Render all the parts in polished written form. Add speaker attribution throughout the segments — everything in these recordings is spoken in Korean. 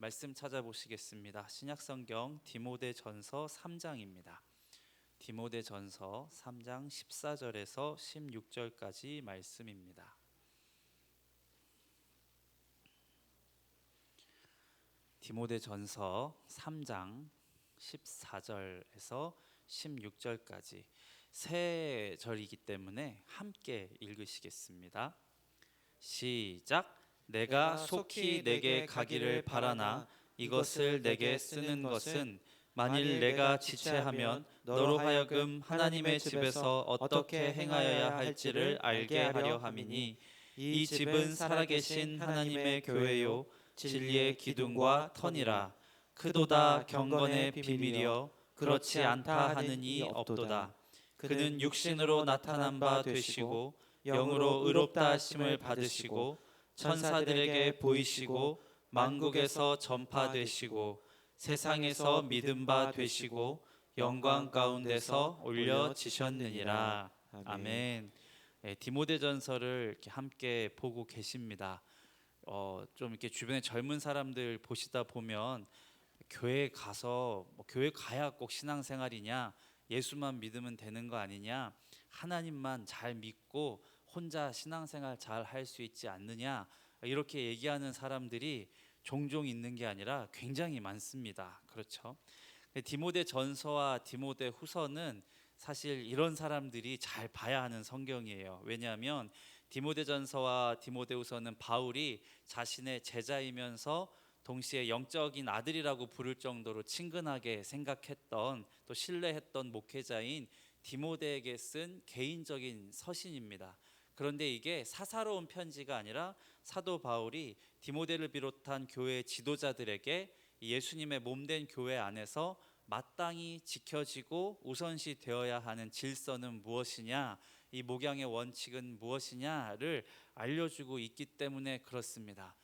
Speaker 1: 말씀 찾아보시겠습니다. 신약성경 디모데전서 3장입니다. 디모데전서 3장 14절에서 16절까지 말씀입니다. 디모데전서 3장 14절에서 16절까지 세 절이기 때문에 함께 읽으시겠습니다. 시작. 내가 속히 내게 가기를 바라나 이것을 내게 쓰는 것은 만일 내가 지체하면 너로 하여금 하나님의 집에서 어떻게 행하여야 할지를 알게 하려 함이니 이 집은 살아계신 하나님의 교회요 진리의 기둥과 터니라. 크도다 경건의 비밀이여 그렇지 않다 하는 이 없도다. 그는 육신으로 나타난 바 되시고 영으로 의롭다 하심을 받으시고 천사들에게 보이시고 만국에서 전파되시고 세상에서 믿음 바 되시고 영광 가운데서 올려지셨느니라. 아멘. 네, 디모데전서를 이렇게 함께 보고 계십니다. 좀 이렇게 주변에 젊은 사람들 보시다 보면 교회 가서 교회 가야 꼭 신앙생활이냐, 예수만 믿으면 되는 거 아니냐, 하나님만 잘 믿고 혼자 신앙생활 잘 할 수 있지 않느냐, 이렇게 얘기하는 사람들이 종종 있는 게 아니라 굉장히 많습니다. 그렇죠? 디모데 전서와 디모데 후서는 사실 이런 사람들이 잘 봐야 하는 성경이에요. 왜냐하면 디모데 전서와 디모데 후서는 바울이 자신의 제자이면서 동시에 영적인 아들이라고 부를 정도로 친근하게 생각했던, 또 신뢰했던 목회자인 디모데에게 쓴 개인적인 서신입니다. 그런데 이게 사사로운 편지가 아니라 사도 바울이 디모데를 비롯한 교회 지도자들에게 예수님의 몸된 교회 안에서 마땅히 지켜지고 우선시 되어야 하는 질서는 무엇이냐, 이 목양의 원칙은 무엇이냐를 알려주고 있기 때문에 그렇습니다.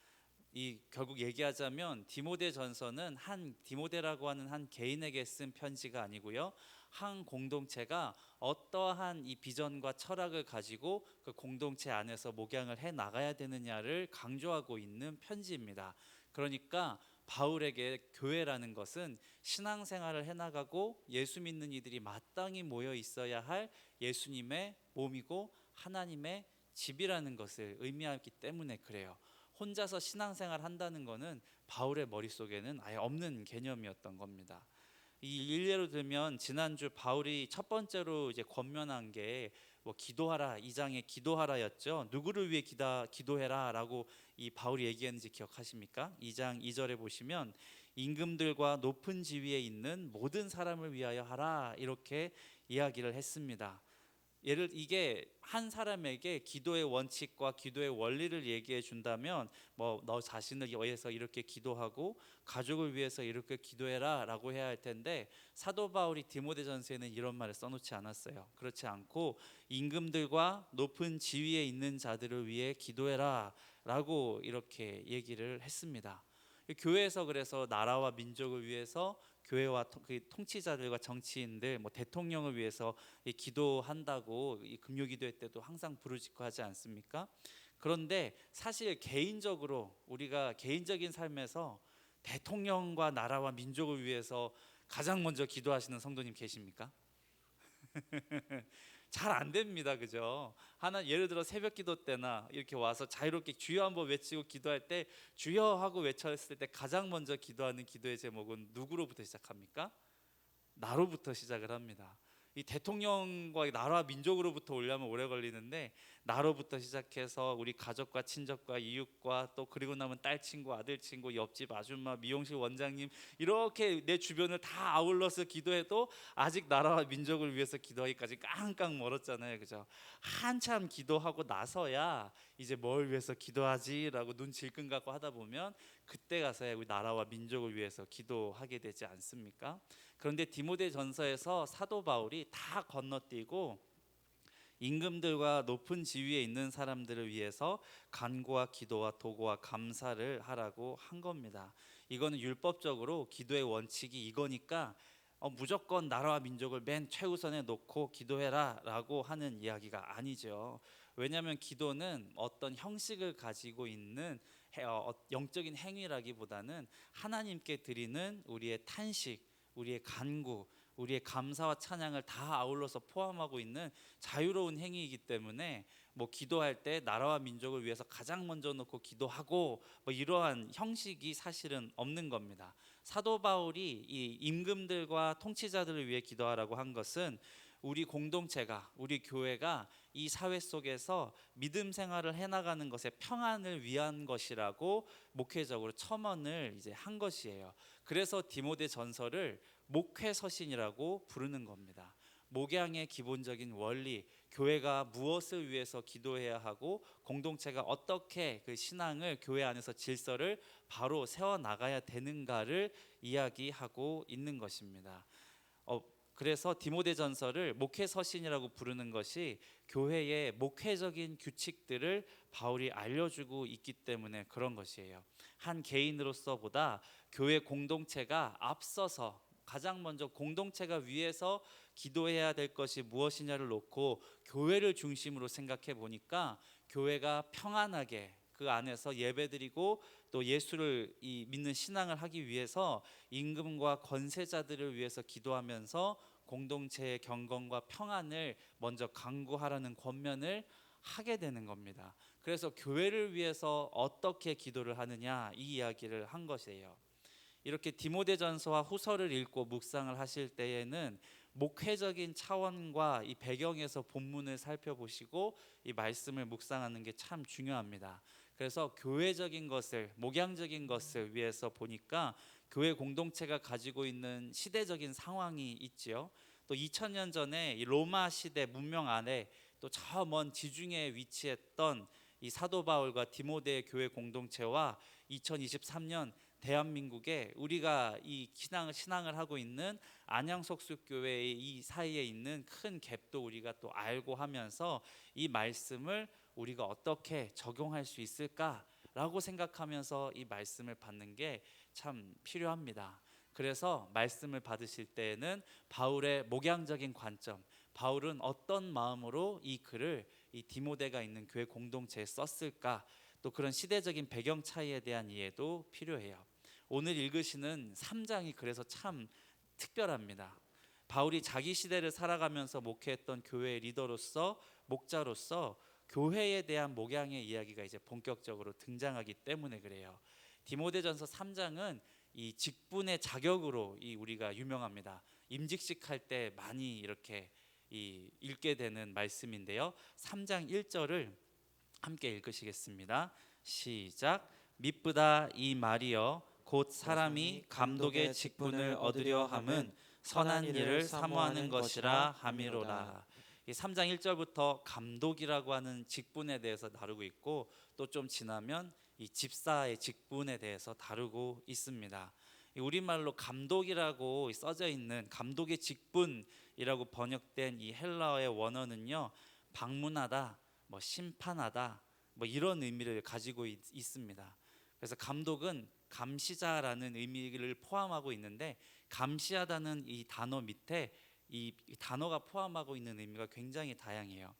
Speaker 1: 결국 얘기하자면 디모데전서는 한 디모데라고 하는 한 개인에게 쓴 편지가 아니고요, 한 공동체가 어떠한 이 비전과 철학을 가지고 그 공동체 안에서 목양을 해 나가야 되느냐를 강조하고 있는 편지입니다. 그러니까 바울에게 교회라는 것은 신앙생활을 해나가고 예수 믿는 이들이 마땅히 모여 있어야 할 예수님의 몸이고 하나님의 집이라는 것을 의미하기 때문에 그래요. 혼자서 신앙생활 한다는 것은 바울의 머릿속에는 아예 없는 개념이었던 겁니다. 이 일례로 들면 지난주 바울이 첫 번째로 이제 권면한 게 기도하라, 2장에 기도하라였죠. 누구를 위해 기도해라라고 이 바울이 얘기했는지 기억하십니까? 2장 2절에 보시면 임금들과 높은 지위에 있는 모든 사람을 위하여 하라, 이렇게 이야기를 했습니다. 이게 한 사람에게 기도의 원칙과 기도의 원리를 얘기해 준다면 너 자신을 위해서 이렇게 기도하고 가족을 위해서 이렇게 기도해라 라고 해야 할 텐데, 사도 바울이 디모데전서에는 이런 말을 써놓지 않았어요. 그렇지 않고 임금들과 높은 지위에 있는 자들을 위해 기도해라 라고 이렇게 얘기를 했습니다. 교회에서 그래서 나라와 민족을 위해서 교회와 그 통치자들과 정치인들, 대통령을 위해서 기도한다고 이 금요기도회 때도 항상 부르짖고 하지 않습니까? 그런데 사실 개인적으로 우리가 개인적인 삶에서 대통령과 나라와 민족을 위해서 가장 먼저 기도하시는 성도님 계십니까? 잘 안 됩니다. 그죠? 예를 들어 새벽 기도 때나 이렇게 와서 자유롭게 주여 한번 외치고 기도할 때, 주여 하고 외쳤을 때 가장 먼저 기도하는 기도의 제목은 누구로부터 시작합니까? 나로부터 시작을 합니다. 이 대통령과 나라 민족으로부터 오려면 오래 걸리는데, 나로부터 시작해서 우리 가족과 친족과 이웃과 또 그리고 나면 딸 친구, 아들 친구, 옆집 아줌마, 미용실 원장님, 이렇게 내 주변을 다 아울러서 기도해도 아직 나라와 민족을 위해서 기도하기까지 깡깡 멀었잖아요. 그죠? 한참 기도하고 나서야 이제 뭘 위해서 기도하지라고 눈 질끈 갖고 하다 보면 그때 가서야 우리 나라와 민족을 위해서 기도하게 되지 않습니까? 그런데 디모데전서에서 사도 바울이 다 건너뛰고 임금들과 높은 지위에 있는 사람들을 위해서 간구와 기도와 도구와 감사를 하라고 한 겁니다. 이거는 율법적으로 기도의 원칙이 이거니까 무조건 나라와 민족을 맨 최우선에 놓고 기도해라 라고 하는 이야기가 아니죠. 왜냐하면 기도는 어떤 형식을 가지고 있는 영적인 행위라기보다는 하나님께 드리는 우리의 탄식, 우리의 간구, 우리의 감사와 찬양을 다 아울러서 포함하고 있는 자유로운 행위이기 때문에 뭐 기도할 때 나라와 민족을 위해서 가장 먼저 놓고 기도하고 뭐 이러한 형식이 사실은 없는 겁니다. 사도 바울이 이 임금들과 통치자들을 위해 기도하라고 한 것은 우리 공동체가, 우리 교회가 이 사회 속에서 믿음 생활을 해나가는 것에 평안을 위한 것이라고 목회적으로 첨언을 이제 한 것이에요. 그래서 디모데 전서를 목회서신이라고 부르는 겁니다. 목양의 기본적인 원리, 교회가 무엇을 위해서 기도해야 하고 공동체가 어떻게 그 신앙을 교회 안에서 질서를 바로 세워 나가야 되는가를 이야기하고 있는 것입니다. 그래서 디모데전서를 목회서신이라고 부르는 것이 교회의 목회적인 규칙들을 바울이 알려주고 있기 때문에 그런 것이에요. 한 개인으로서보다 교회 공동체가 앞서서 가장 먼저 공동체가 위해서 기도해야 될 것이 무엇이냐를 놓고 교회를 중심으로 생각해 보니까 교회가 평안하게 그 안에서 예배드리고 또 예수를 믿는 신앙을 하기 위해서 임금과 권세자들을 위해서 기도하면서 공동체의 경건과 평안을 먼저 강구하라는 권면을 하게 되는 겁니다. 그래서 교회를 위해서 어떻게 기도를 하느냐 이 이야기를 한 것이에요. 이렇게 디모데전서와 후서를 읽고 묵상을 하실 때에는 목회적인 차원과 이 배경에서 본문을 살펴보시고 이 말씀을 묵상하는 게 참 중요합니다. 그래서 교회적인 것을, 목양적인 것을 위해서 보니까 교회 공동체가 가지고 있는 시대적인 상황이 있지요. 또 2000년 전에 이 로마 시대 문명 안에 또 저 먼 지중해에 위치했던 이 사도 바울과 디모데의 교회 공동체와 2023년 대한민국에 우리가 이 신앙을 하고 있는 안양석수교회의 이 사이에 있는 큰 갭도 우리가 또 알고 하면서 이 말씀을 우리가 어떻게 적용할 수 있을까라고 생각하면서 이 말씀을 받는 게 참 필요합니다. 그래서 말씀을 받으실 때에는 바울의 목양적인 관점, 바울은 어떤 마음으로 이 글을 이 디모데가 있는 교회 공동체에 썼을까, 또 그런 시대적인 배경 차이에 대한 이해도 필요해요. 오늘 읽으시는 3장이 그래서 참 특별합니다. 바울이 자기 시대를 살아가면서 목회했던 교회의 리더로서, 목자로서 교회에 대한 목양의 이야기가 이제 본격적으로 등장하기 때문에 그래요. 디모데전서 3장은 이 직분의 자격으로 우리가 유명합니다. 임직식 할 때 많이 이렇게 읽게 되는 말씀인데요. 3장 1절을 함께 읽으시겠습니다. 시작. 미쁘다 이 말이여 곧 사람이 감독의 직분을 얻으려 함은 선한 일을 사모하는 것이라 함이로라. 이 3장 1절부터 감독이라고 하는 직분에 대해서 다루고 있고 또 좀 지나면 이 집사의 직분에 대해서 다루고 있습니다. 우리말로 감독이라고 써져 있는 감독의 직분이라고 번역된 이 헬라어의 원어는요, 방문하다, 뭐 심판하다, 뭐 이런 의미를 가지고 있습니다. 그래서 감독은 감시자라는 의미를 포함하고 있는데 감시하다는 이 단어 밑에 이 단어가 포함하고 있는 의미가 굉장히 다양해요.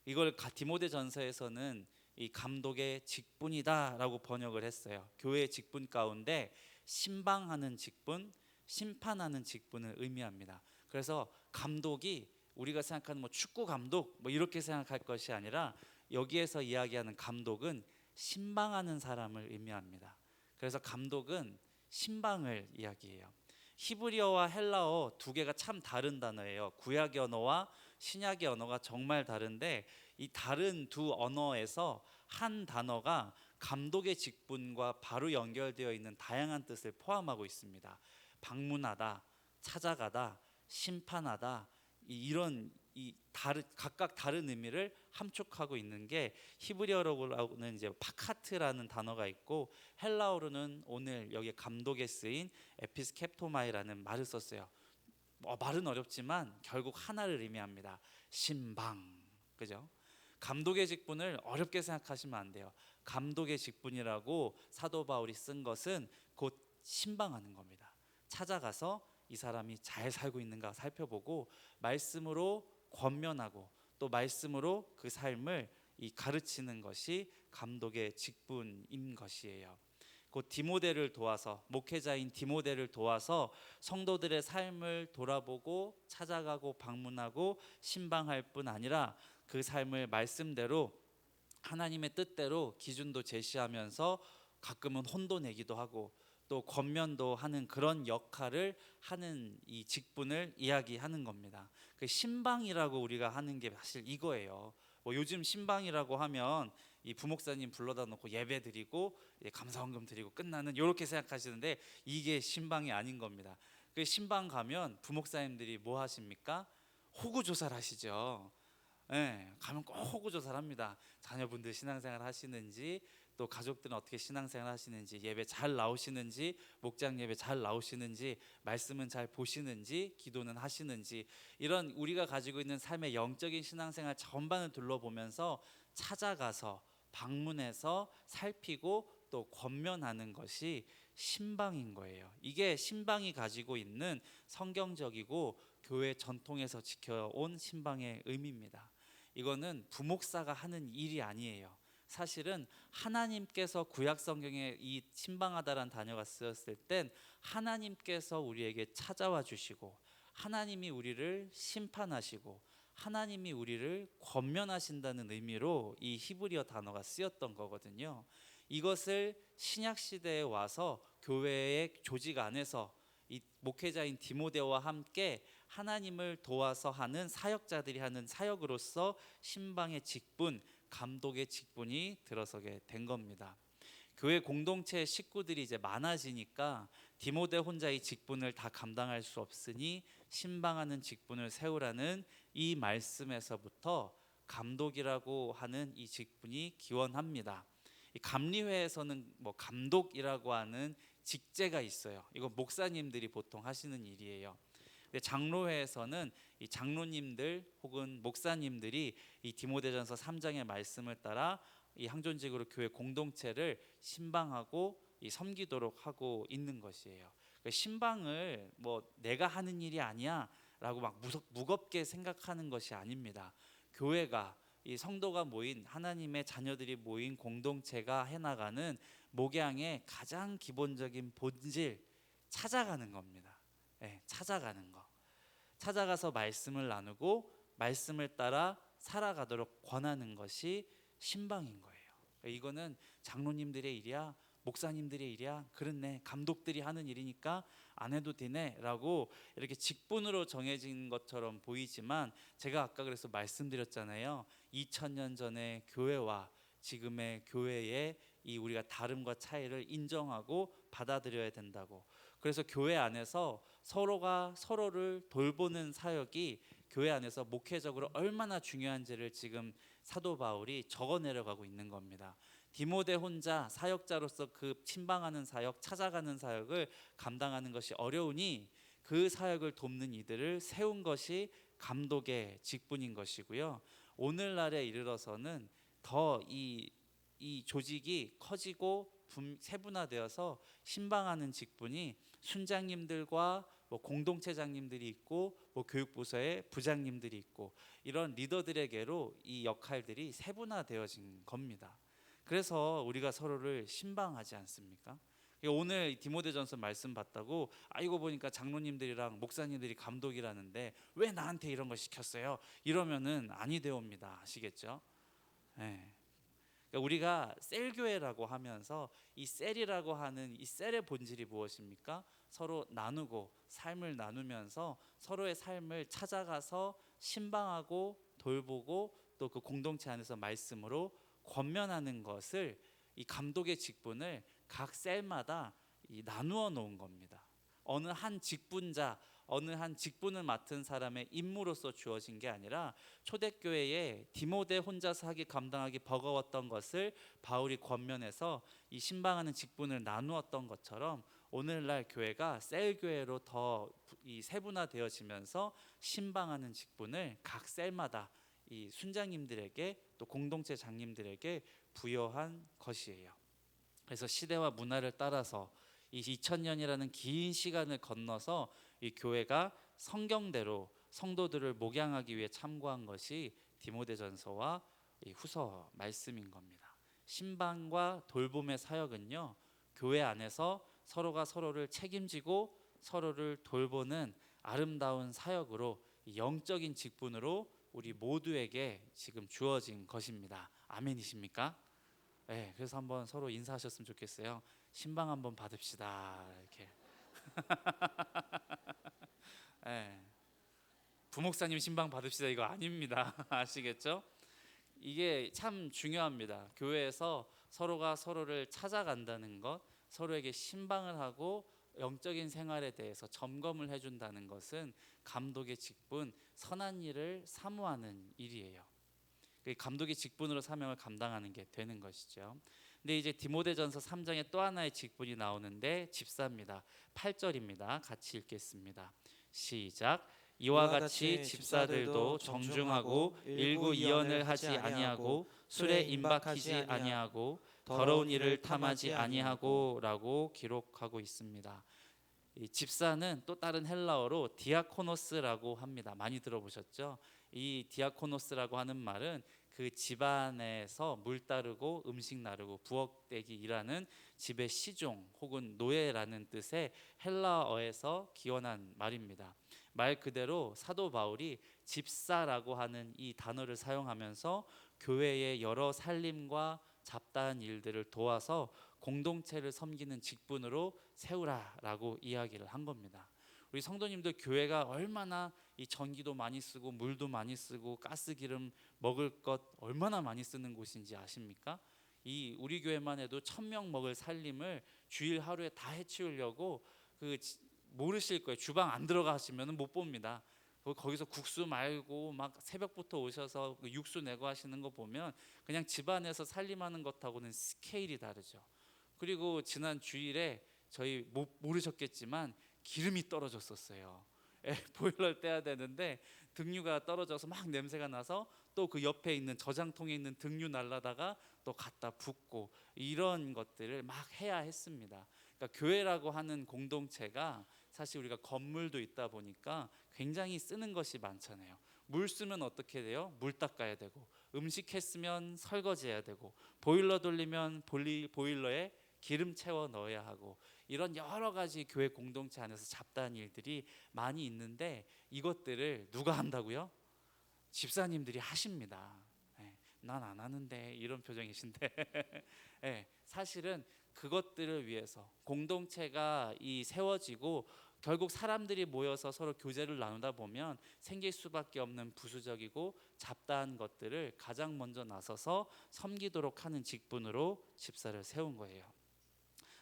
Speaker 1: 이걸 디모데전서에서는 이 감독의 직분이다라고 번역을 했어요. 교회의 직분 가운데 신방하는 직분, 심판하는 직분을 의미합니다. 그래서 감독이 우리가 생각하는 뭐 축구 감독 뭐 이렇게 생각할 것이 아니라 여기에서 이야기하는 감독은 신방하는 사람을 의미합니다. 그래서 감독은 신방을 이야기해요. 히브리어와 헬라어 두 개가 참 다른 단어예요. 구약의 언어와 신약의 언어가 정말 다른데 이 다른 두 언어에서 한 단어가 감독의 직분과 바로 연결되어 있는 다양한 뜻을 포함하고 있습니다. 방문하다, 찾아가다, 심판하다, 이런 각각 다른 의미를 함축하고 있는 게 히브리어로는 이제 파카트라는 단어가 있고 헬라어로는 오늘 여기 감독에 쓰인 에피스케토마이라는 말을 썼어요. 말은 어렵지만 결국 하나를 의미합니다. 신방, 그죠? 감독의 직분을 어렵게 생각하시면 안 돼요. 감독의 직분이라고 사도 바울이 쓴 것은 곧 신방하는 겁니다. 찾아가서 이 사람이 잘 살고 있는가 살펴보고 말씀으로 권면하고 또 말씀으로 그 삶을 이 가르치는 것이 감독의 직분인 것이에요. 곧 디모데를 도와서, 목회자인 디모데를 도와서 성도들의 삶을 돌아보고 찾아가고 방문하고 신방할 뿐 아니라 그 삶을 말씀대로 하나님의 뜻대로 기준도 제시하면서 가끔은 혼도 내기도 하고 또 권면도 하는 그런 역할을 하는 이 직분을 이야기하는 겁니다. 그 신방이라고 우리가 하는 게 사실 이거예요. 뭐 요즘 신방이라고 하면 이 부목사님 불러다 놓고 예배 드리고 감사헌금 드리고 끝나는 이렇게 생각하시는데 이게 신방이 아닌 겁니다. 그 신방 가면 부목사님들이 뭐 하십니까? 호구 조사를 하시죠. 네, 가면 꼭 호구 조사를 합니다. 자녀분들 신앙생활 하시는지, 또 가족들은 어떻게 신앙생활 하시는지, 예배 잘 나오시는지, 목장 예배 잘 나오시는지, 말씀은 잘 보시는지, 기도는 하시는지, 이런 우리가 가지고 있는 삶의 영적인 신앙생활 전반을 둘러보면서 찾아가서 방문해서 살피고 또 권면하는 것이 신방인 거예요. 이게 신방이 가지고 있는 성경적이고 교회 전통에서 지켜온 신방의 의미입니다. 이거는 부목사가 하는 일이 아니에요. 사실은 하나님께서 구약 성경에 이 신방하다라는 단어가 쓰였을 땐 하나님께서 우리에게 찾아와 주시고 하나님이 우리를 심판하시고 하나님이 우리를 권면하신다는 의미로 이 히브리어 단어가 쓰였던 거거든요. 이것을 신약 시대에 와서 교회의 조직 안에서 이 목회자인 디모데와 함께 하나님을 도와서 하는 사역자들이 하는 사역으로서 신방의 직분, 감독의 직분이 들어서게 된 겁니다. 교회 공동체 식구들이 이제 많아지니까 디모데 혼자 이 직분을 다 감당할 수 없으니 신방하는 직분을 세우라는 이 말씀에서부터 감독이라고 하는 이 직분이 기원합니다. 이 감리회에서는 뭐 감독이라고 하는 직제가 있어요. 이거 목사님들이 보통 하시는 일이에요. 근데 장로회에서는 이 장로님들 혹은 목사님들이 이 디모데전서 3장의 말씀을 따라 이 항존직으로 교회 공동체를 신방하고 이 섬기도록 하고 있는 것이에요. 그러니까 신방을 뭐 내가 하는 일이 아니야라고 막 무겁게 생각하는 것이 아닙니다. 교회가 이 성도가 모인 하나님의 자녀들이 모인 공동체가 해나가는 목양의 가장 기본적인 본질 찾아가는 겁니다. 네, 찾아가는 거. 찾아가서 말씀을 나누고 말씀을 따라 살아가도록 권하는 것이 신방인 거예요. 이거는 장로님들의 일이야, 목사님들의 일이야, 그렇네, 감독들이 하는 일이니까 안 해도 되네 라고 이렇게 직분으로 정해진 것처럼 보이지만 제가 아까 그래서 말씀드렸잖아요. 2000년 전의 교회와 지금의 교회의 이 우리가 다름과 차이를 인정하고 받아들여야 된다고. 그래서 교회 안에서 서로가 서로를 돌보는 사역이 교회 안에서 목회적으로 얼마나 중요한지를 지금 사도 바울이 적어 내려가고 있는 겁니다. 디모데 혼자 사역자로서 그 침방하는 사역, 찾아가는 사역을 감당하는 것이 어려우니 그 사역을 돕는 이들을 세운 것이 감독의 직분인 것이고요. 오늘날에 이르러서는 더 이 조직이 커지고 세분화되어서 신방하는 직분이 순장님들과 뭐 공동체장님들이 있고 뭐 교육부서의 부장님들이 있고 이런 리더들에게로 이 역할들이 세분화되어진 겁니다. 그래서 우리가 서로를 신방하지 않습니까? 오늘 디모데전서 말씀 봤다고 이거 보니까 장로님들이랑 목사님들이 감독이라는데 왜 나한테 이런 걸 시켰어요? 이러면은 아니 되옵니다. 아시겠죠? 네. 그러니까 우리가 셀교회라고 하면서 이 셀이라고 하는 이 셀의 본질이 무엇입니까? 서로 나누고 삶을 나누면서 서로의 삶을 찾아가서 신방하고 돌보고 또 그 공동체 안에서 말씀으로 권면하는 것을 이 감독의 직분을 각 셀마다 나누어 놓은 겁니다. 어느 한 직분자, 어느 한 직분을 맡은 사람의 임무로서 주어진 게 아니라 초대교회에 디모데 혼자서 감당하기 버거웠던 것을 바울이 권면해서 이 신방하는 직분을 나누었던 것처럼 오늘날 교회가 셀교회로 더 이 세분화되어지면서 신방하는 직분을 각 셀마다 이 순장님들에게 또 공동체 장님들에게 부여한 것이에요. 그래서 시대와 문화를 따라서 이 2000년이라는 긴 시간을 건너서 이 교회가 성경대로 성도들을 목양하기 위해 참고한 것이 디모데전서와 이 후서 말씀인 겁니다. 신방과 돌봄의 사역은요, 교회 안에서 서로가 서로를 책임지고 서로를 돌보는 아름다운 사역으로, 영적인 직분으로 우리 모두에게 지금 주어진 것입니다. 아멘이십니까? 네, 그래서 한번 서로 인사하셨으면 좋겠어요. 신방 한번 받읍시다. 이렇게. 네, 부목사님 신방 받읍시다 이거 아닙니다. 아시겠죠? 이게 참 중요합니다. 교회에서 서로가 서로를 찾아간다는 것, 서로에게 신방을 하고 영적인 생활에 대해서 점검을 해준다는 것은 감독의 직분, 선한 일을 사모하는 일이에요. 감독의 직분으로 사명을 감당하는 게 되는 것이죠. 근데 이제 디모데전서 3장에 또 하나의 직분이 나오는데 집사입니다. 8절입니다. 같이 읽겠습니다. 시작. 이와 같이 집사들도 정중하고 일구이연을 하지 아니하고 술에 임박하지 아니하고 더러운 일을 탐하지 아니하고라고 기록하고 있습니다. 이 집사는 또 다른 헬라어로 디아코노스라고 합니다. 많이 들어보셨죠? 이 디아코노스라고 하는 말은 그 집안에서 물 따르고 음식 나르고 부엌대기 일하는 집의 시종 혹은 노예라는 뜻의 헬라어에서 기원한 말입니다. 말 그대로 사도 바울이 집사라고 하는 이 단어를 사용하면서 교회의 여러 살림과 잡다한 일들을 도와서 공동체를 섬기는 직분으로 세우라라고 이야기를 한 겁니다. 우리 성도님들, 교회가 얼마나 이 전기도 많이 쓰고 물도 많이 쓰고 가스 기름 먹을 것 얼마나 많이 쓰는 곳인지 아십니까? 이 우리 교회만 해도 1,000명 먹을 살림을 주일 하루에 다 해치우려고 모르실 거예요. 주방 안 들어가시면 못 봅니다. 거기서 국수 말고 막 새벽부터 오셔서 육수 내고 하시는 거 보면 그냥 집안에서 살림하는 것하고는 스케일이 다르죠. 그리고 지난 주일에 저희 모르셨겠지만 기름이 떨어졌었어요. 보일러를 떼야 되는데 등유가 떨어져서 막 냄새가 나서 또 그 옆에 있는 저장통에 있는 등유 날라다가 또 갖다 붓고 이런 것들을 막 해야 했습니다. 그러니까 교회라고 하는 공동체가 사실 우리가 건물도 있다 보니까 굉장히 쓰는 것이 많잖아요. 물 쓰면 어떻게 돼요? 물 닦아야 되고, 음식 했으면 설거지해야 되고, 보일러 돌리면 보일러에 기름 채워 넣어야 하고, 이런 여러 가지 교회 공동체 안에서 잡다한 일들이 많이 있는데 이것들을 누가 한다고요? 집사님들이 하십니다. 난 안 하는데 이런 표정이신데 사실은 그것들을 위해서 공동체가 세워지고 결국 사람들이 모여서 서로 교제를 나누다 보면 생길 수밖에 없는 부수적이고 잡다한 것들을 가장 먼저 나서서 섬기도록 하는 직분으로 집사를 세운 거예요.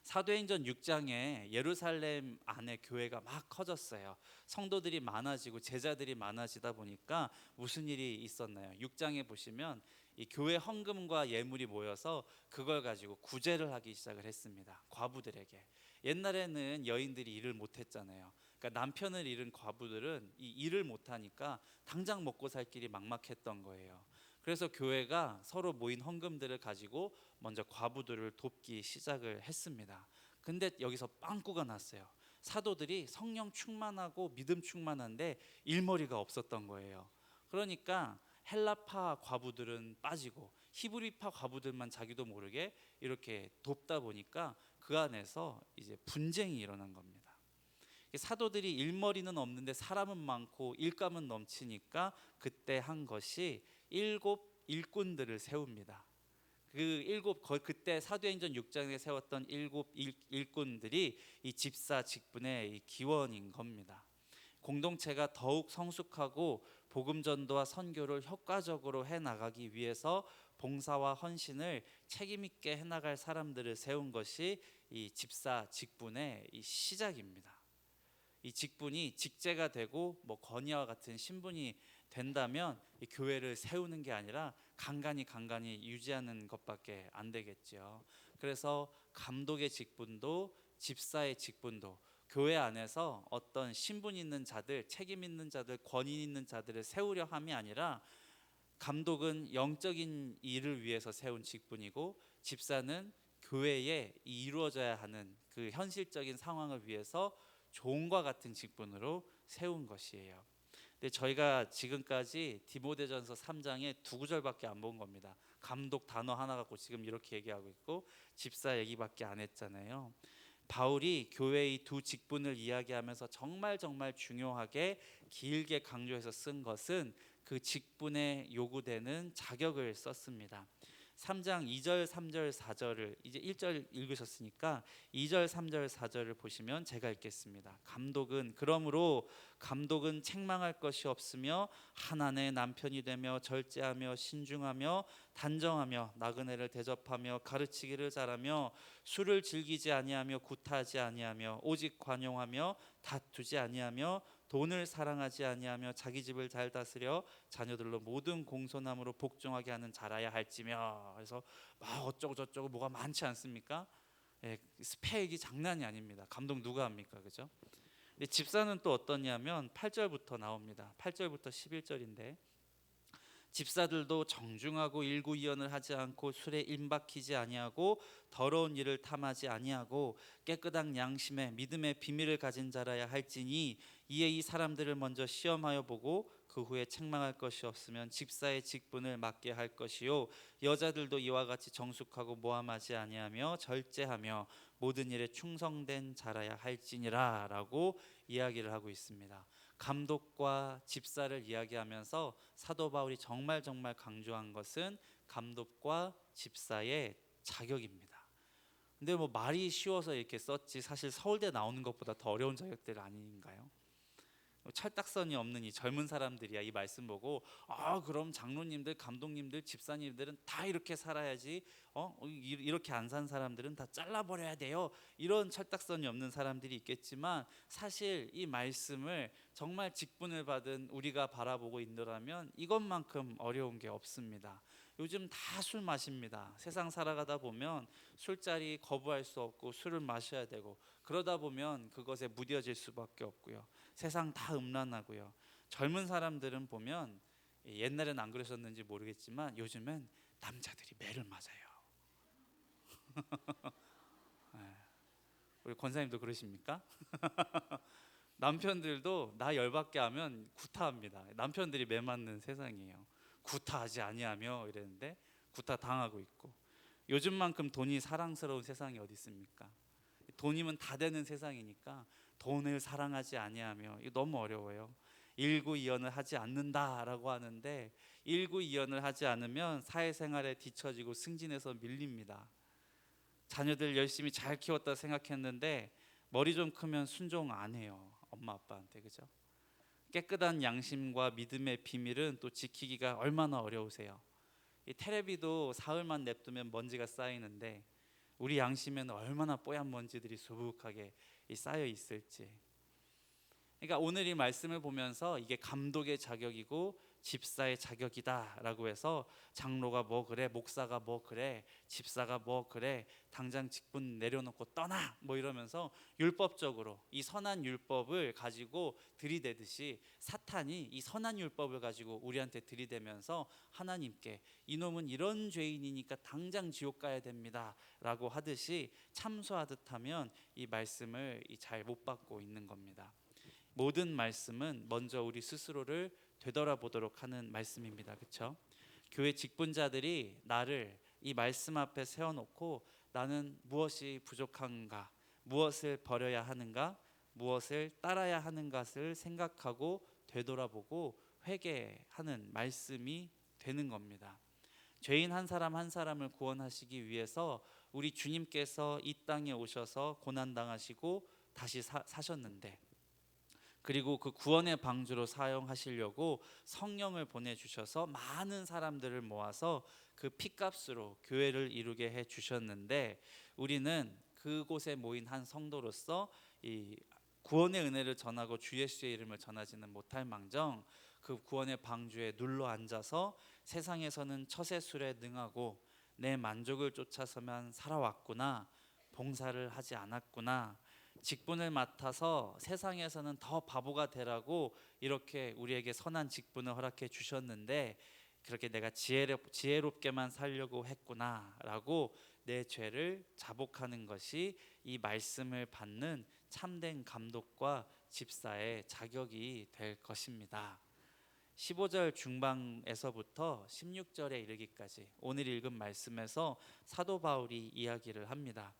Speaker 1: 사도행전 6장에 예루살렘 안에 교회가 막 커졌어요. 성도들이 많아지고 제자들이 많아지다 보니까 무슨 일이 있었나요? 6장에 보시면 이 교회 헌금과 예물이 모여서 그걸 가지고 구제를 하기 시작을 했습니다. 과부들에게. 옛날에는 여인들이 일을 못했잖아요. 그러니까 남편을 잃은 과부들은 이 일을 못하니까 당장 먹고 살 길이 막막했던 거예요. 그래서 교회가 서로 모인 헌금들을 가지고 먼저 과부들을 돕기 시작을 했습니다. 근데 여기서 빵꾸가 났어요. 사도들이 성령 충만하고 믿음 충만한데 일머리가 없었던 거예요. 그러니까 헬라파 과부들은 빠지고 히브리파 과부들만 자기도 모르게 이렇게 돕다 보니까 그 안에서 이제 분쟁이 일어난 겁니다. 사도들이 일머리는 없는데 사람은 많고 일감은 넘치니까 그때 한 것이 7 일꾼들을 세웁니다. 그때 사도행전 6장에 세웠던 7 일꾼들이 이 집사 직분의 이 기원인 겁니다. 공동체가 더욱 성숙하고 복음 전도와 선교를 효과적으로 해 나가기 위해서 봉사와 헌신을 책임 있게 해 나갈 사람들을 세운 것이 이 집사 직분의 이 시작입니다. 이 직분이 직제가 되고 건의와 같은 신분이 된다면 이 교회를 세우는 게 아니라 간간히 유지하는 것밖에 안 되겠죠. 그래서 감독의 직분도 집사의 직분도 교회 안에서 어떤 신분 있는 자들, 책임 있는 자들, 권위 있는 자들을 세우려 함이 아니라 감독은 영적인 일을 위해서 세운 직분이고 집사는 교회에 이루어져야 하는 그 현실적인 상황을 위해서 종과 같은 직분으로 세운 것이에요. 근데 저희가 지금까지 디모데전서 3장에 두 구절밖에 안 본 겁니다. 감독 단어 하나 갖고 지금 이렇게 얘기하고 있고 집사 얘기밖에 안 했잖아요. 바울이 교회의 두 직분을 이야기하면서 정말 중요하게 길게 강조해서 쓴 것은 그 직분에 요구되는 자격을 썼습니다. 3장 2절, 3절, 4절을 이제 1절 읽으셨으니까 2절, 3절, 4절을 보시면 제가 읽겠습니다. 그러므로 감독은 책망할 것이 없으며 하나님의 남편이 되며 절제하며 신중하며 단정하며 나그네를 대접하며 가르치기를 잘하며 술을 즐기지 아니하며 구타하지 아니하며 오직 관용하며 다투지 아니하며 돈을 사랑하지 아니하며 자기 집을 잘 다스려 자녀들로 모든 공손함으로 복종하게 하는 자라야 할지며. 그래서 막 어쩌고 저쩌고 뭐가 많지 않습니까? 예, 스펙이 장난이 아닙니다. 감독 누가 합니까, 그죠? 근데 집사는 또 어떠냐면 8절부터 나옵니다. 8절부터 11절인데 집사들도 정중하고 일구이연을 하지 않고 술에 임박히지 아니하고 더러운 일을 탐하지 아니하고 깨끗한 양심에 믿음의 비밀을 가진 자라야 할지니 이에 이 사람들을 먼저 시험하여 보고 그 후에 책망할 것이 없으면 집사의 직분을 맡게 할 것이요 여자들도 이와 같이 정숙하고 모함하지 아니하며 절제하며 모든 일에 충성된 자라야 할지니라 라고 이야기를 하고 있습니다. 감독과 집사를 이야기하면서 사도 바울이 정말 강조한 것은 감독과 집사의 자격입니다. 근데 뭐 말이 쉬워서 이렇게 썼지 사실 서울대 나오는 것보다 더 어려운 자격들 아닌가요? 철딱선이 없는 이 젊은 사람들이야 이 말씀 보고 그럼 장로님들, 감독님들, 집사님들은 다 이렇게 살아야지 이렇게 안 산 사람들은 다 잘라버려야 돼요. 이런 철딱선이 없는 사람들이 있겠지만 사실 이 말씀을 정말 직분을 받은 우리가 바라보고 있노라면 이것만큼 어려운 게 없습니다. 요즘 다 술 마십니다. 세상 살아가다 보면 술자리 거부할 수 없고 술을 마셔야 되고 그러다 보면 그것에 무뎌질 수밖에 없고요. 세상 다 음란하고요. 젊은 사람들은 보면 옛날엔 안 그러셨는지 모르겠지만 요즘은 남자들이 매를 맞아요. 우리 권사님도 그러십니까? 남편들도 나 열받게 하면 구타합니다. 남편들이 매 맞는 세상이에요. 구타하지 아니하며 이랬는데 구타 당하고 있고 요즘만큼 돈이 사랑스러운 세상이 어디 있습니까? 돈이면 다 되는 세상이니까 돈을 사랑하지 아니하며 이거 너무 어려워요. 일구이연을 하지 않는다라고 하는데 일구이연을 하지 않으면 사회생활에 뒤처지고 승진해서 밀립니다. 자녀들 열심히 잘 키웠다 생각했는데 머리 좀 크면 순종 안 해요. 엄마 아빠한테 그죠? 깨끗한 양심과 믿음의 비밀은 또 지키기가 얼마나 어려우세요. 이 테레비도 사흘만 냅두면 먼지가 쌓이는데 우리 양심에는 얼마나 뽀얀 먼지들이 수북하게 쌓여 있을지. 그러니까 오늘 이 말씀을 보면서 이게 감독의 자격이고 집사의 자격이다라고 해서 장로가 뭐 그래, 목사가 뭐 그래, 집사가 뭐 그래, 당장 직분 내려놓고 떠나 뭐 이러면서 율법적으로 이 선한 율법을 가지고 들이대듯이 사탄이 이 선한 율법을 가지고 우리한테 들이대면서 하나님께 이놈은 이런 죄인이니까 당장 지옥 가야 됩니다라고 하듯이 참소하듯 하면 이 말씀을 잘 못 받고 있는 겁니다. 모든 말씀은 먼저 우리 스스로를 되돌아보도록 하는 말씀입니다. 그렇죠? 교회 직분자들이 나를 이 말씀 앞에 세워놓고 나는 무엇이 부족한가, 무엇을 버려야 하는가, 무엇을 따라야 하는 것을 생각하고 되돌아보고 회개하는 말씀이 되는 겁니다. 죄인 한 사람 한 사람을 구원하시기 위해서 우리 주님께서 이 땅에 오셔서 고난당하시고 다시 사셨는데 그리고 그 구원의 방주로 사용하시려고 성령을 보내주셔서 많은 사람들을 모아서 그 피값으로 교회를 이루게 해주셨는데 우리는 그곳에 모인 한 성도로서 이 구원의 은혜를 전하고 주 예수의 이름을 전하지는 못할 망정 그 구원의 방주에 눌러 앉아서 세상에서는 처세술에 능하고 내 만족을 쫓아서만 살아왔구나, 봉사를 하지 않았구나, 직분을 맡아서 세상에서는 더 바보가 되라고 이렇게 우리에게 선한 직분을 허락해 주셨는데 그렇게 내가 지혜롭게만 살려고 했구나라고 내 죄를 자복하는 것이 이 말씀을 받는 참된 감독과 집사의 자격이 될 것입니다. 15절 중반에서부터 16절에 이르기까지 오늘 읽은 말씀에서 사도 바울이 이야기를 합니다.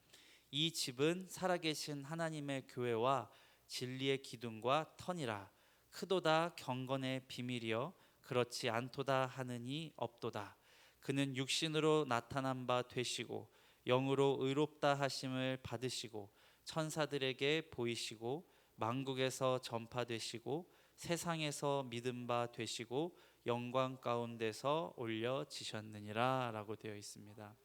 Speaker 1: 이 집은 살아계신 하나님의 교회와 진리의 기둥과 터니라. 크도다 경건의 비밀이여 그렇지 않도다 하느니 없도다. 그는 육신으로 나타난 바 되시고 영으로 의롭다 하심을 받으시고 천사들에게 보이시고 만국에서 전파되시고 세상에서 믿음 바 되시고 영광 가운데서 올려지셨느니라 라고 되어 있습니다.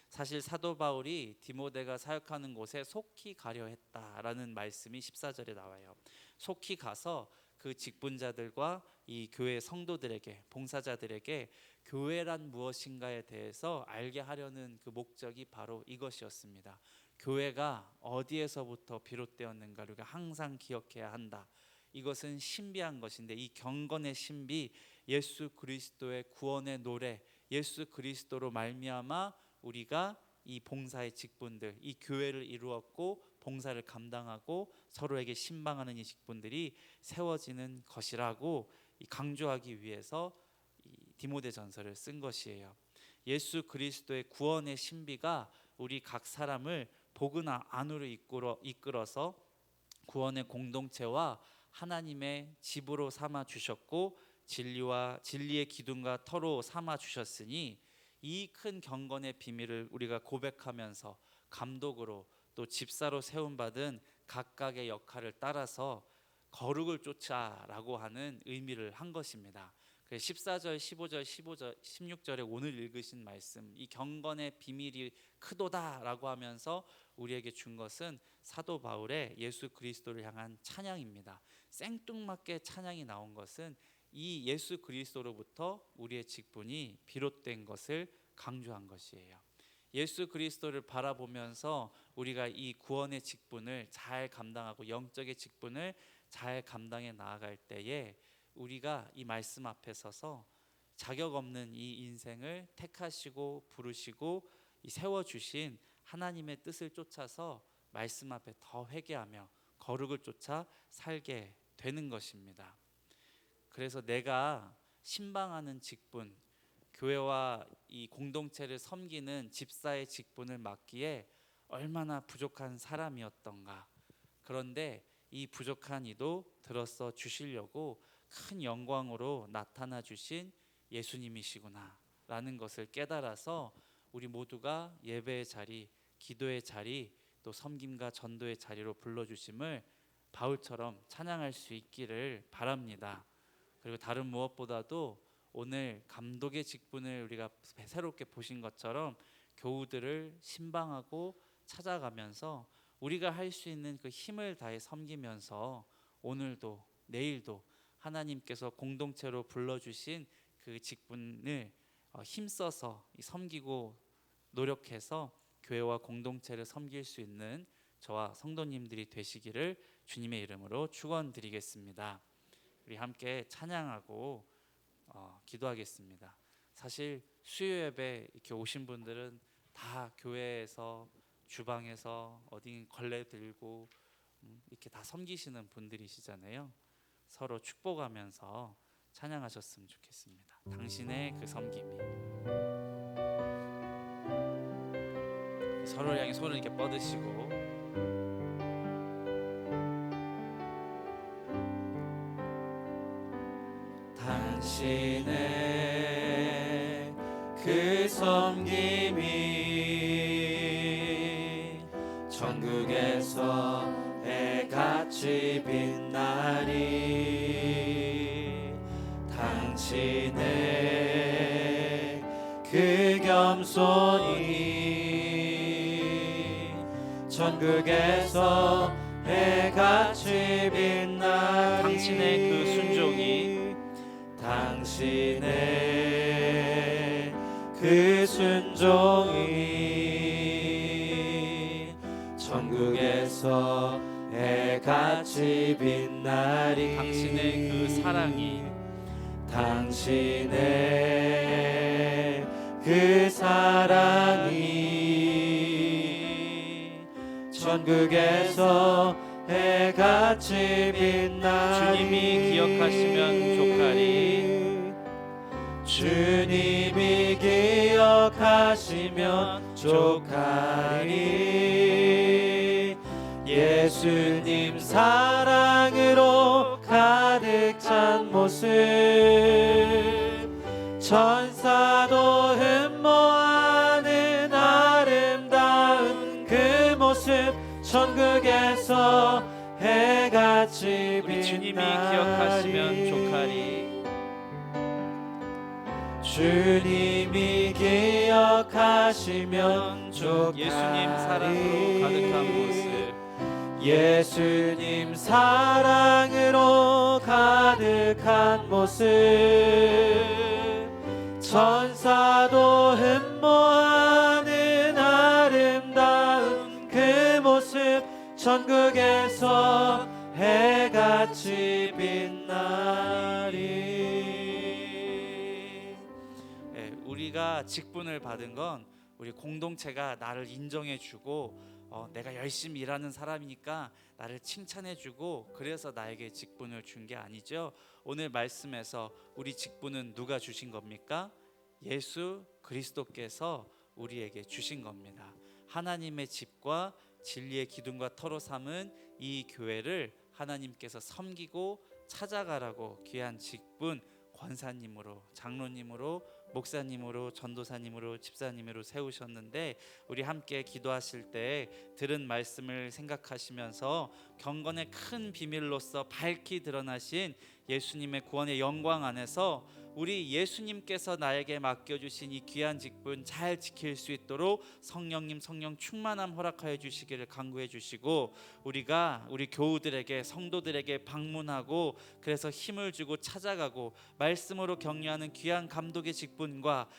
Speaker 1: 사실 사도 바울이 디모데가 사역하는 곳에 속히 가려 했다라는 말씀이 14절에 나와요. 속히 가서 그 직분자들과 이 교회 성도들에게, 봉사자들에게 교회란 무엇인가에 대해서 알게 하려는 그 목적이 바로 이것이었습니다. 교회가 어디에서부터 비롯되었는가를 우리가 항상 기억해야 한다. 이것은 신비한 것인데 이 경건의 신비, 예수 그리스도의 구원의 노래, 예수 그리스도로 말미암아 우리가 이 봉사의 직분들, 이 교회를 이루었고 봉사를 감당하고 서로에게 신방하는 이 직분들이 세워지는 것이라고 강조하기 위해서 이 디모데전서를 쓴 것이에요. 예수 그리스도의 구원의 신비가 우리 각 사람을 복음 안으로 이끌어서 구원의 공동체와 하나님의 집으로 삼아 주셨고 진리의 기둥과 터로 삼아 주셨으니 이 큰 경건의 비밀을 우리가 고백하면서 감독으로 또 집사로 세움받은 각각의 역할을 따라서 거룩을 쫓아라고 하는 의미를 한 것입니다. 14절, 15절, 16절에 오늘 읽으신 말씀, 이 경건의 비밀이 크도다라고 하면서 우리에게 준 것은 사도 바울의 예수 그리스도를 향한 찬양입니다. 생뚱맞게 찬양이 나온 것은 이 예수 그리스도로부터 우리의 직분이 비롯된 것을 강조한 것이에요. 예수 그리스도를 바라보면서 우리가 이 구원의 직분을 잘 감당하고 영적의 직분을 잘 감당해 나아갈 때에 우리가 이 말씀 앞에 서서 자격 없는 이 인생을 택하시고 부르시고 세워주신 하나님의 뜻을 쫓아서 말씀 앞에 더 회개하며 거룩을 쫓아 살게 되는 것입니다. 그래서 내가 신방하는 직분, 교회와 이 공동체를 섬기는 집사의 직분을 맡기에 얼마나 부족한 사람이었던가. 그런데 이 부족한 이도 들어서 주시려고 큰 영광으로 나타나 주신 예수님이시구나 라는 것을 깨달아서 우리 모두가 예배의 자리, 기도의 자리, 또 섬김과 전도의 자리로 불러주심을 바울처럼 찬양할 수 있기를 바랍니다. 그리고 다른 무엇보다도 오늘 감독의 직분을 우리가 새롭게 보신 것처럼 교우들을 신방하고 찾아가면서 우리가 할 수 있는 그 힘을 다해 섬기면서 오늘도 내일도 하나님께서 공동체로 불러주신 그 직분을 힘써서 섬기고 노력해서 교회와 공동체를 섬길 수 있는 저와 성도님들이 되시기를 주님의 이름으로 축원드리겠습니다. 우리 함께 찬양하고 기도하겠습니다. 사실 수요 예배 이렇게 오신 분들은 다 교회에서 주방에서 어디 걸레 들고 이렇게 다 섬기시는 분들이시잖아요. 서로 축복하면서 찬양하셨으면 좋겠습니다. 당신의 그 섬김이 서로를 향해 손을 이렇게 뻗으시고 당신의 그 섬김이 천국에서 해같이 빛나리. 당신의 그 겸손이 천국에서 해같이 빛나리. 당신의 그 순종이 당신의 그 순종이 천국에서 해같이 빛나리. 당신의 그 사랑이 당신의 그 사랑이 천국에서 해같이 빛나리. 주님이 기억하시면 족하리. 주님이 기억하시면 족하리. 예수님 사랑으로 가득 찬 모습, 천사도 흠모하는 아름다운 그 모습, 천국에서 해같이 빛나리.
Speaker 2: 우리 주님이 기억하시면 족하리.
Speaker 1: 주님이 기억하시면 족하리.
Speaker 2: 예수님 사랑으로 가득한 모습,
Speaker 1: 예수님 사랑으로 가득한 모습, 천사도 흠모하는 아름다운 그 모습, 천국에서 해같이 빛나리. 우리가 직분을 받은 건 우리 공동체가 나를 인정해주고 내가 열심히 일하는 사람이니까 나를 칭찬해주고 그래서 나에게 직분을 준 게 아니죠. 오늘 말씀에서 우리 직분은 누가 주신 겁니까? 예수 그리스도께서 우리에게 주신 겁니다. 하나님의 집과 진리의 기둥과 터로 삼은 이 교회를 하나님께서 섬기고 찾아가라고 귀한 직분, 권사님으로, 장로님으로, 목사님으로, 전도사님으로, 집사님으로 세우셨는데, 우리 함께 기도하실 때 들은 말씀을 생각하시면서 경건의 큰 비밀로서 밝히 드러나신 예수님의 구원의 영광 안에서 우리 예수님께서 나에게 맡겨주신 이 귀한 직분 잘 지킬 수 있도록 성령님 성령 충만함 허락하여 주시기를 간구해 주시고, 우리가 우리 교우들에게, 성도들에게 방문하고 그래서 힘을 주고 찾아가고 말씀으로 격려하는 귀한 감독의 직분과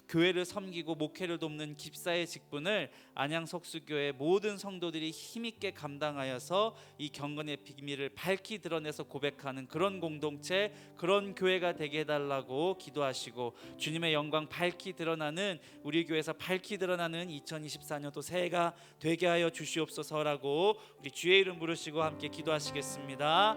Speaker 1: 교회를 섬기고 목회를 돕는 집사의 직분을 안양석수교회 모든 성도들이 힘있게 감당하여서 이 경건의 비밀을 밝히 드러내서 고백하는 그런 공동체, 그런 교회가 되게 해달라고 기도하시고, 주님의 영광 밝히 드러나는 우리 교회에서 밝히 드러나는 2024년도 새해가 되게 하여 주시옵소서라고 우리 주의 이름 부르시고 함께 기도하시겠습니다.